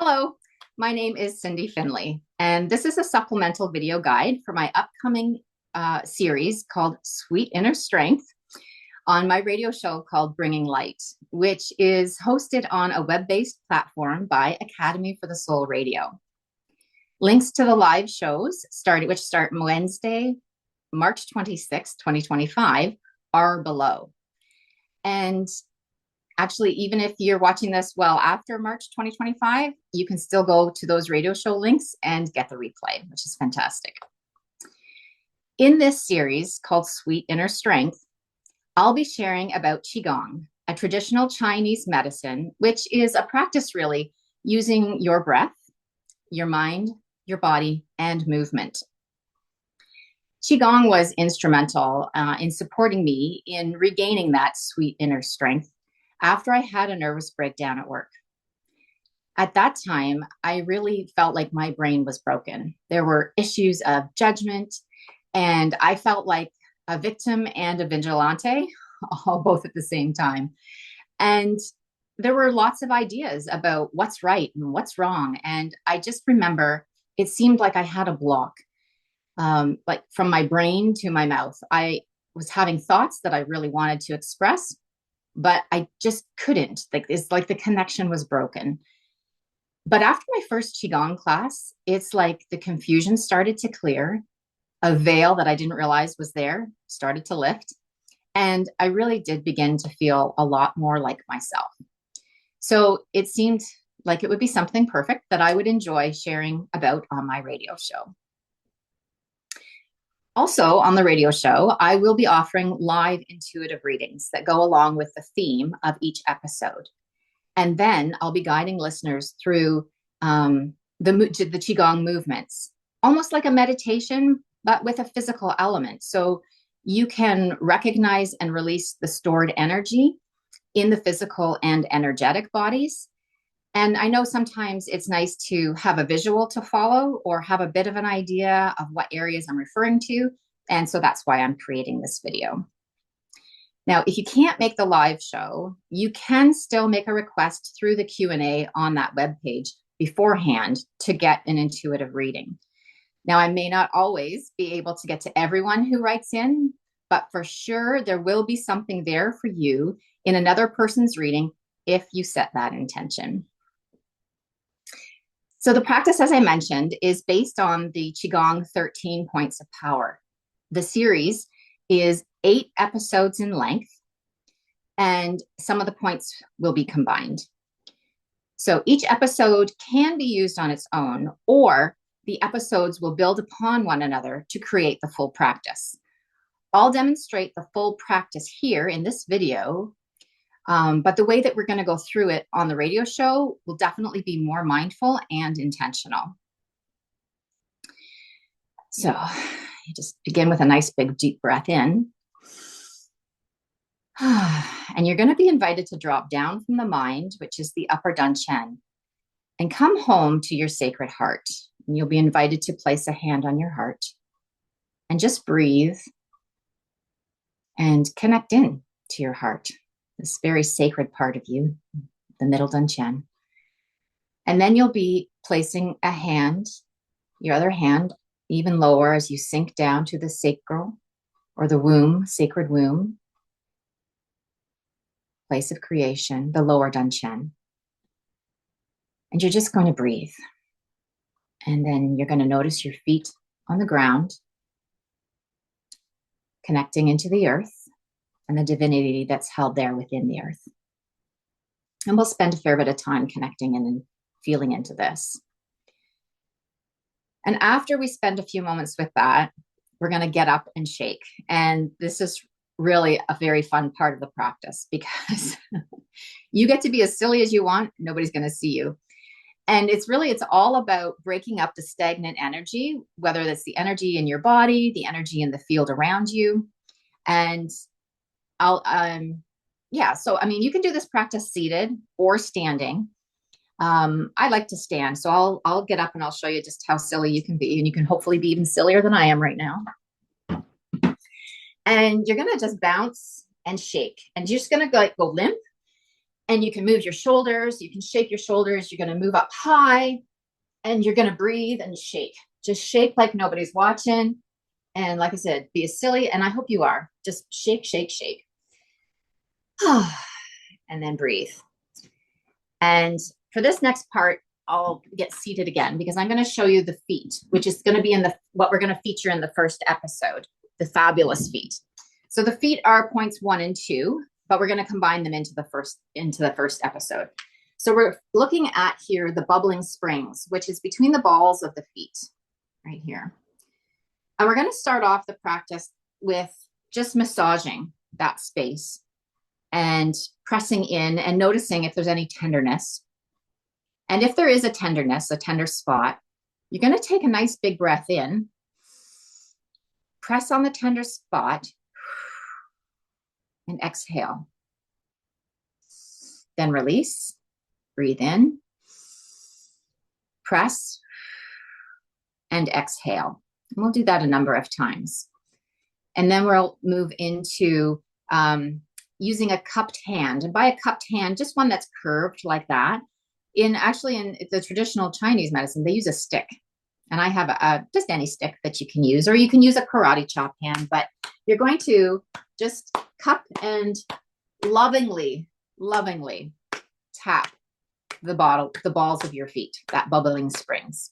Hello, my name is Cindy Finley, and this is a supplemental video guide for my upcoming series called Sweet Inner Strength on my radio show called Bringing Light, which is hosted on a web-based platform by Academy for the Soul Radio. Links to the live shows, which start Wednesday, March 26, 2025, are below. And actually, even if you're watching this well after March 2025, you can still go to those radio show links and get the replay, which is fantastic. In this series called Sweet Inner Strength, I'll be sharing about Qi Gong, a traditional Chinese medicine, which is a practice really using your breath, your mind, your body, and movement. Qi Gong was instrumental in supporting me in regaining that sweet inner strength after I had a nervous breakdown at work. At that time, I really felt like my brain was broken. There were issues of judgment, and I felt like a victim and a vigilante, all both at the same time. And there were lots of ideas about what's right and what's wrong. And I just remember it seemed like I had a block, like from my brain to my mouth. I was having thoughts that I really wanted to express, but I just couldn't. It's like the connection was broken. But after my first Qigong class, it's like the confusion started to clear. A veil that I didn't realize was there started to lift. And I really did begin to feel a lot more like myself. So it seemed like it would be something perfect that I would enjoy sharing about on my radio show. Also, on the radio show, I will be offering live intuitive readings that go along with the theme of each episode. And then I'll be guiding listeners through the Qigong movements, almost like a meditation, but with a physical element. So you can recognize and release the stored energy in the physical and energetic bodies. And I know sometimes it's nice to have a visual to follow or have a bit of an idea of what areas I'm referring to. And so that's why I'm creating this video. Now, if you can't make the live show, you can still make a request through the Q&A on that webpage beforehand to get an intuitive reading. Now, I may not always be able to get to everyone who writes in, but for sure there will be something there for you in another person's reading if you set that intention. So the practice, as I mentioned, is based on the Qigong 13 Points of Power. The series is 8 episodes in length, and some of the points will be combined. So each episode can be used on its own, or the episodes will build upon one another to create the full practice. I'll demonstrate the full practice here in this video, but the way that we're going to go through it on the radio show will definitely be more mindful and intentional. So you just begin with a nice big deep breath in. And you're going to be invited to drop down from the mind, which is the upper dantian, and come home to your sacred heart. And you'll be invited to place a hand on your heart and just breathe and connect in to your heart, this very sacred part of you, the middle dantian. And then you'll be placing a hand, your other hand, even lower as you sink down to the sacral or the womb, sacred womb, place of creation, the lower dantian. And you're just going to breathe. And then you're going to notice your feet on the ground, connecting into the earth and the divinity that's held there within the earth. And we'll spend a fair bit of time connecting in and feeling into this. And after we spend a few moments with that, we're going to get up and shake. And this is really a very fun part of the practice because you get to be as silly as you want. Nobody's going to see you. And it's all about breaking up the stagnant energy, whether that's the energy in your body, the energy in the field around you. And so, you can do this practice seated or standing. I like to stand, so I'll get up and I'll show you just how silly you can be, and you can hopefully be even sillier than I am right now. And you're going to just bounce and shake, and you're just going to go limp And you can move your shoulders. You can shake your shoulders. You're going to move up high and you're going to breathe and shake. Just shake like nobody's watching. And like I said, be as silly. And I hope you are. Just shake, shake, shake. And then breathe. And for this next part, I'll get seated again because I'm going to show you the feet, which is going to be in what we're going to feature in the first episode, the fabulous feet. So the feet are points 1 and 2, but we're going to combine them into the first episode. So we're looking at here the bubbling springs, which is between the balls of the feet right here. And we're going to start off the practice with just massaging that space and pressing in and noticing if there's any tenderness. And if there is a tenderness, a tender spot, you're going to take a nice big breath in, press on the tender spot, and exhale. Then release, breathe in, press, and exhale. And we'll do that a number of times. And then we'll move into using a cupped hand. And by a cupped hand, just one that's curved like that. In the traditional Chinese medicine, they use a stick. And I have just any stick that you can use, or you can use a karate chop hand, but you're going to just cup and lovingly tap the balls of your feet, that bubbling springs.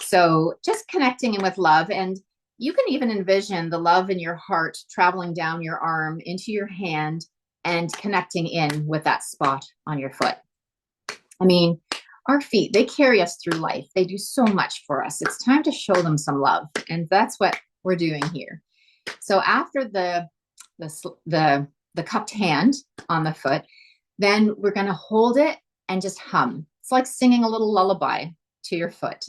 So just connecting in with love, and you can even envision the love in your heart traveling down your arm into your hand and connecting in with that spot on your foot. I mean, our feet, they carry us through life. They do so much for us. It's time to show them some love. And that's what we're doing here. So after the cupped hand on the foot, then we're going to hold it and just hum. It's like singing a little lullaby to your foot.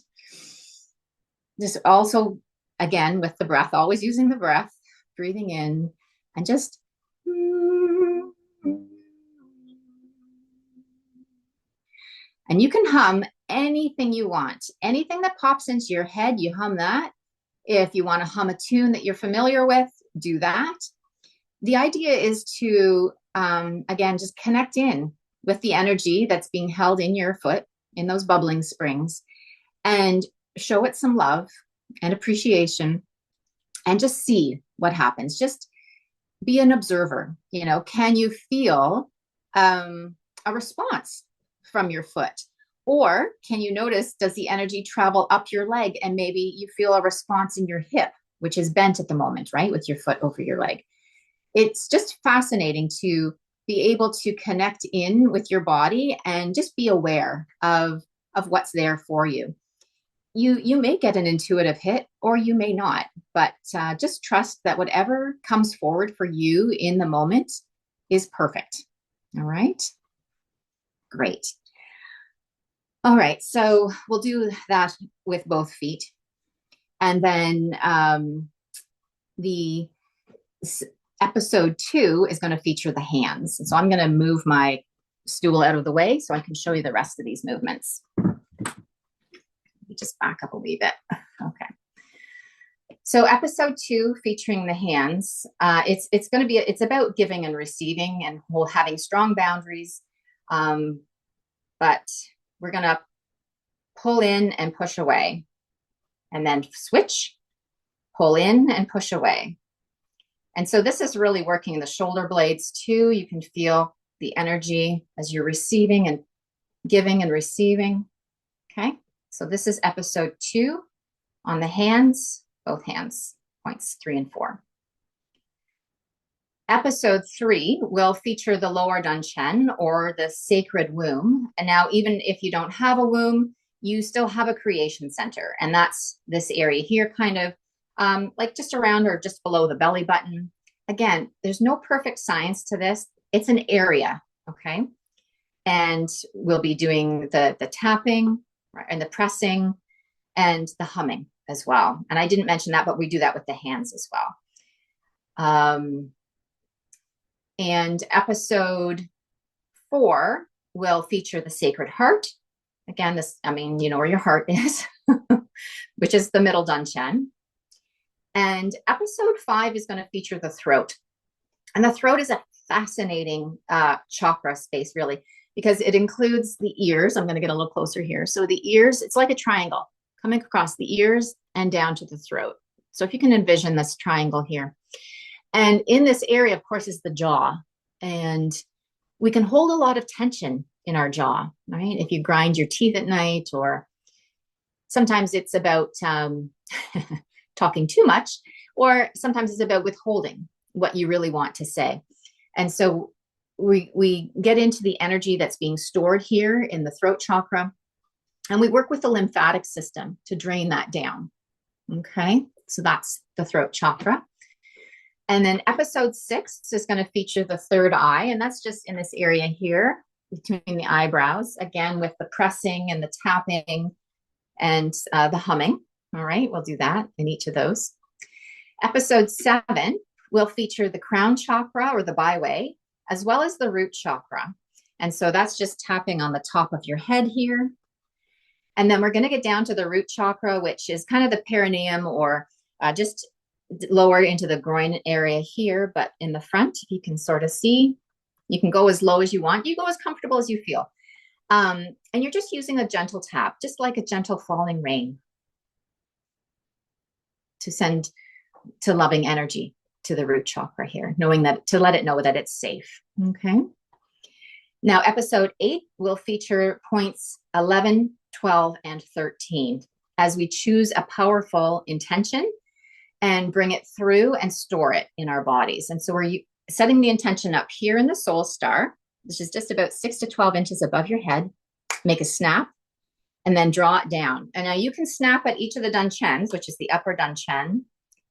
Just also, again, with the breath, always using the breath, breathing in and just and you can hum anything you want. Anything that pops into your head, you hum that. If you want to hum a tune that you're familiar with, do that. The idea is to, again, just connect in with the energy that's being held in your foot, in those bubbling springs, and show it some love and appreciation, and just see what happens. Just be an observer. You know, can you feel a response from your foot? Or can you notice, does the energy travel up your leg and maybe you feel a response in your hip, which is bent at the moment, right? With your foot over your leg. It's just fascinating to be able to connect in with your body and just be aware of what's there for you. You may get an intuitive hit or you may not, but just trust that whatever comes forward for you in the moment is perfect. All right. Great. All right, so we'll do that with both feet. And then the episode 2 is going to feature the hands. And so I'm going to move my stool out of the way so I can show you the rest of these movements. Let me just back up a wee bit. Okay. So episode 2 featuring the hands, it's about giving and receiving and having strong boundaries. But we're going to pull in and push away, and then switch, pull in and push away. And so this is really working the shoulder blades too. You can feel the energy as you're receiving and giving and receiving. Okay. So this is episode 2 on the hands, both hands, points 3 and 4. Episode 3 will feature the lower danchen, or the sacred womb. And now, even if you don't have a womb, you still have a creation center. And that's this area here, kind of like just around or just below the belly button. Again, there's no perfect science to this. It's an area, okay? And we'll be doing the tapping and the pressing and the humming as well. And I didn't mention that, but we do that with the hands as well. And episode 4 will feature the sacred heart. Again, you know where your heart is, which is the middle danchen. And episode 5 is going to feature the throat. And the throat is a fascinating chakra space, really, because it includes the ears. I'm going to get a little closer here. So the ears, it's like a triangle coming across the ears and down to the throat. So if you can envision this triangle here. And in this area, of course, is the jaw. And we can hold a lot of tension in our jaw, right? If you grind your teeth at night, or sometimes it's about talking too much, or sometimes it's about withholding what you really want to say. And so we get into the energy that's being stored here in the throat chakra, and we work with the lymphatic system to drain that down. Okay, so that's the throat chakra. And then episode 6 is going to feature the third eye, and that's just in this area here between the eyebrows, again with the pressing and the tapping and the humming. All right, we'll do that in each of those. Episode 7 will feature the crown chakra, or the byway, as well as the root chakra. And so that's just tapping on the top of your head here. And then we're going to get down to the root chakra, which is kind of the perineum, or just lower into the groin area here, but in the front, you can sort of see. You can go as low as you want. You go as comfortable as you feel. And you're just using a gentle tap, just like a gentle falling rain, to send to loving energy to the root chakra here, knowing that, to let it know that it's safe. Okay. Now, episode 8 will feature points 11, 12, and 13 as we choose a powerful intention and bring it through and store it in our bodies. And so we're setting the intention up here in the soul star, which is just about 6 to 12 inches above your head. Make a snap and then draw it down. And now you can snap at each of the danchens, which is the upper danchen,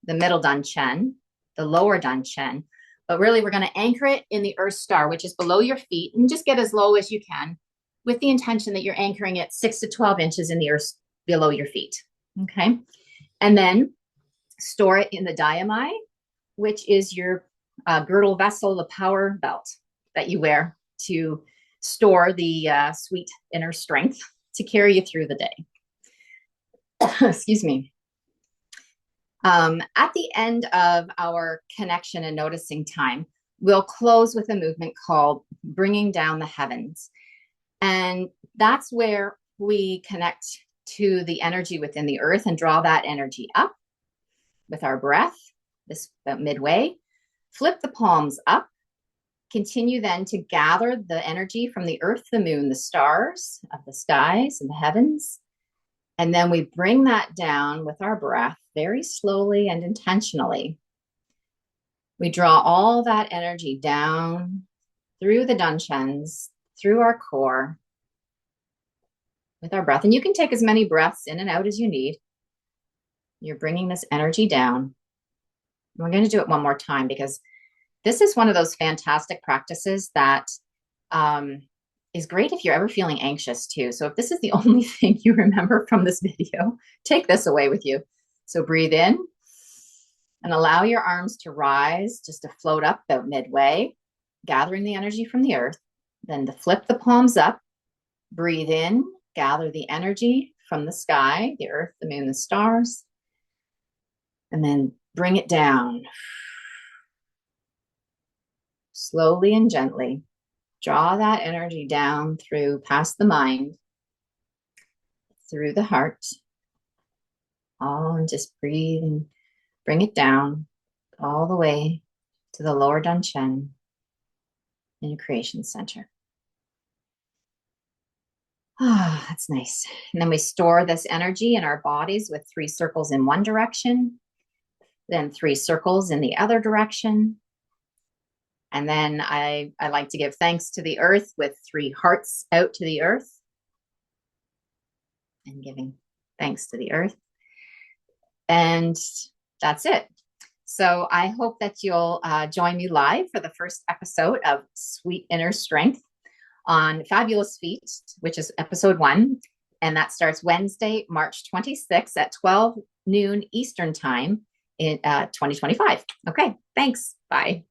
the middle danchen, the lower danchen. But really, we're going to anchor it in the earth star, which is below your feet, and just get as low as you can with the intention that you're anchoring it 6 to 12 inches in the earth below your feet. Okay. And then store it in the diamai, which is your girdle vessel, the power belt that you wear to store the sweet inner strength to carry you through the day. Excuse me. At the end of our connection and noticing time, we'll close with a movement called bringing down the heavens. And that's where we connect to the energy within the earth and draw that energy up with our breath, this about midway. Flip the palms up. Continue then to gather the energy from the earth, the moon, the stars of the skies and the heavens. And then we bring that down with our breath very slowly and intentionally. We draw all that energy down through the danchens, through our core with our breath. And you can take as many breaths in and out as you need. You're bringing this energy down. We're going to do it one more time, because this is one of those fantastic practices that is great if you're ever feeling anxious too. So if this is the only thing you remember from this video, take this away with you. So breathe in and allow your arms to rise, just to float up about midway, gathering the energy from the earth. Then to flip the palms up, breathe in, gather the energy from the sky, the earth, the moon, the stars, and then bring it down. Slowly and gently, draw that energy down through, past the mind, through the heart. And just breathe and bring it down all the way to the lower danchen in your creation center. That's nice. And then we store this energy in our bodies with 3 circles in one direction, then 3 circles in the other direction. And then I like to give thanks to the earth with 3 hearts out to the earth, and giving thanks to the earth. And that's it. So I hope that you'll join me live for the first episode of Sweet Inner Strength on Fabulous Feet, which is episode 1. And that starts Wednesday, March 26th at 12 noon Eastern time in 2025. Okay, thanks. Bye.